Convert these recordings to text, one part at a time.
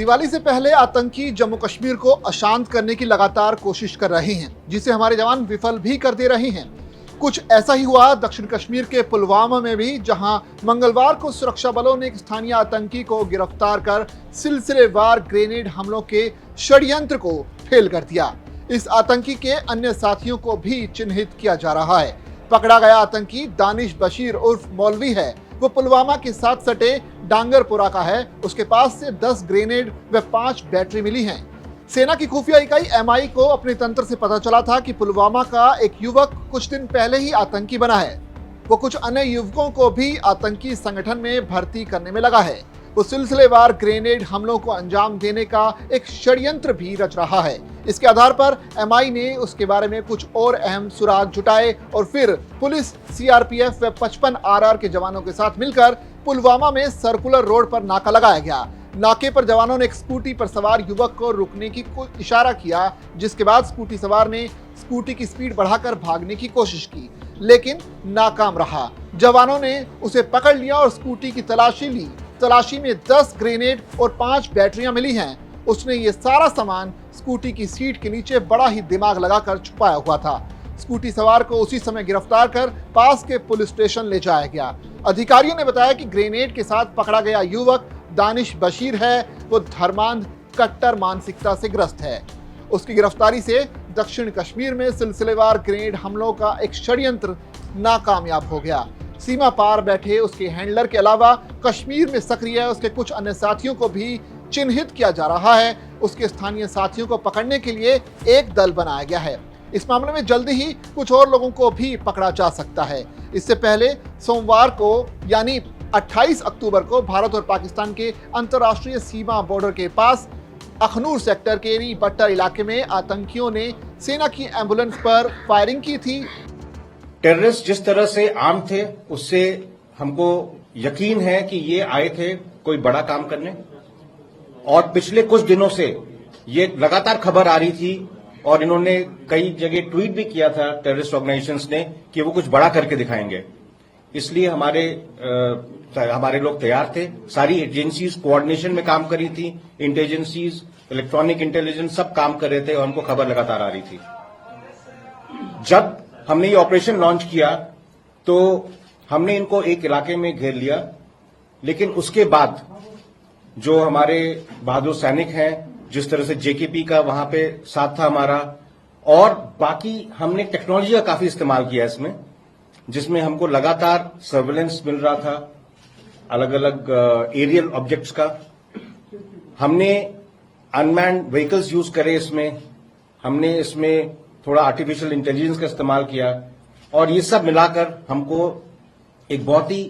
दिवाली से पहले आतंकी जम्मू कश्मीर को अशांत करने की लगातार कोशिश कर रहे हैं, जिसे हमारे जवान विफल भी कर दे रहे हैं। कुछ ऐसा ही हुआ दक्षिण कश्मीर के पुलवामा में भी, जहां मंगलवार को सुरक्षा बलों ने एक स्थानीय आतंकी को गिरफ्तार कर सिलसिलेवार ग्रेनेड हमलों के षड्यंत्र को फेल कर दिया। इस आतंकी के अन्य साथियों को भी चिन्हित किया जा रहा है। पकड़ा गया आतंकी दानिश बशीर उर्फ मौलवी है। वो पुलवामा के साथ सटे डांगरपुरा का है। उसके पास से 10 ग्रेनेड व 5 बैटरी मिली हैं। सेना की खुफिया इकाई एमआई को अपने तंत्र से पता चला था कि पुलवामा का एक युवक कुछ दिन पहले ही आतंकी बना है। वो कुछ अन्य युवकों को भी आतंकी संगठन में भर्ती करने में लगा है। वो सिलसिलेवार ग्रेनेड हमलों को अंजाम देने का एक षड्यंत्र भी रच रहा है। इसके आधार पर एमआई ने उसके बारे में कुछ और अहम सुराग जुटाए और फिर पुलिस, सीआरपीएफ व 55 आरआर के जवानों के साथ मिलकर पुलवामा में सर्कुलर रोड पर नाका लगाया गया। नाके पर जवानों ने एक स्कूटी पर सवार युवक को रुकने की इशारा किया, जिसके बाद स्कूटी सवार ने स्कूटी की स्पीड बढ़ाकर भागने की कोशिश की, लेकिन नाकाम रहा। जवानों ने उसे पकड़ लिया और स्कूटी की तलाशी ली। तलाशी में 10 ग्रेनेड और 5 बैटरियां मिली हैं। उसने ये सारा सामान स्कूटी की सीट के नीचे बड़ा ही दिमाग लगाकर छुपाया हुआ था। स्कूटी सवार को उसी समय गिरफ्तार कर पास के पुलिस स्टेशन ले जाया गया। अधिकारियों ने बताया कि ग्रेनेड के साथ पकड़ा गया युवक दानिश बशीर है। वो धर्मांध कट्टर मानसिकता से ग्रस्त है। उसकी गिरफ्तारी से दक्षिण कश्मीर में सिलसिलेवार ग्रेनेड हमलों का एक षड्यंत्र नाकामयाब हो गया। सीमा पार बैठे उसके हैंडलर के अलावा कश्मीर में सक्रिय उसके कुछ अन्य साथियों को भी चिन्हित किया जा रहा है। उसके स्थानीय साथियों को पकड़ने के लिए एक दल बनाया गया है। इस मामले में जल्दी ही कुछ और लोगों को भी पकड़ा जा सकता है। इससे पहले सोमवार को यानी 28 अक्टूबर को भारत और पाकिस्तान के अंतर्राष्ट्रीय सीमा बॉर्डर के पास अखनूर सेक्टर के री बट्टर इलाके में आतंकियों ने सेना की एम्बुलेंस पर फायरिंग की थी। टेररिस्ट जिस तरह से आर्म थे, उससे हमको यकीन है कि ये आए थे कोई बड़ा काम करने। और पिछले कुछ दिनों से ये लगातार खबर आ रही थी और इन्होंने कई जगह ट्वीट भी किया था टेररिस्ट ऑर्गेनाइजेशंस ने कि वो कुछ बड़ा करके दिखाएंगे। इसलिए हमारे लोग तैयार थे। सारी एजेंसीज कोऑर्डिनेशन में काम कर रही थी। इंटेलिजेंसीज, इलेक्ट्रॉनिक इंटेलिजेंस सब काम कर रहे थे और हमको खबर लगातार आ रही थी। जब हमने ये ऑपरेशन लॉन्च किया तो हमने इनको एक इलाके में घेर लिया, लेकिन उसके बाद जो हमारे बहादुर सैनिक हैं, जिस तरह से जेकेपी का वहां पे साथ था हमारा, और बाकी हमने टेक्नोलॉजी का काफी इस्तेमाल किया इसमें, जिसमें हमको लगातार सर्वेलेंस मिल रहा था अलग अलग एरियल ऑब्जेक्ट्स का। हमने अनमैन्ड व्हीकल्स यूज करे इसमें, हमने इसमें थोड़ा आर्टिफिशियल इंटेलिजेंस का इस्तेमाल किया और ये सब मिलाकर हमको एक बहुत ही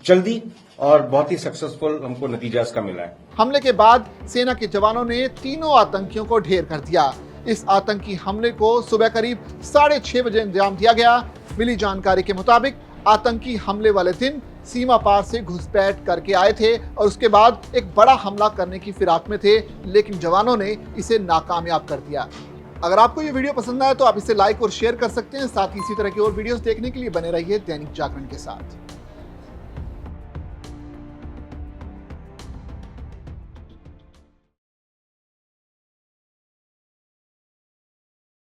जल्दी और बहुत ही सक्सेसफुल हमको नतीजा इसका मिला है। हमले के बाद सेना के जवानों ने तीनों आतंकियों को ढेर कर दिया। इस आतंकी हमले को सुबह करीब 6:30 बजे अंजाम दिया गया। मिली जानकारी के मुताबिक आतंकी हमले वाले दिन सीमा पार से घुसपैठ करके आए थे और उसके बाद एक बड़ा हमला करने की फिराक में थे, लेकिन जवानों ने इसे नाकामयाब कर दिया। अगर आपको ये वीडियो पसंद आए तो आप इसे लाइक और शेयर कर सकते हैं। साथ ही इसी तरह की और वीडियोस देखने के लिए बने रहिए दैनिक जागरण के साथ।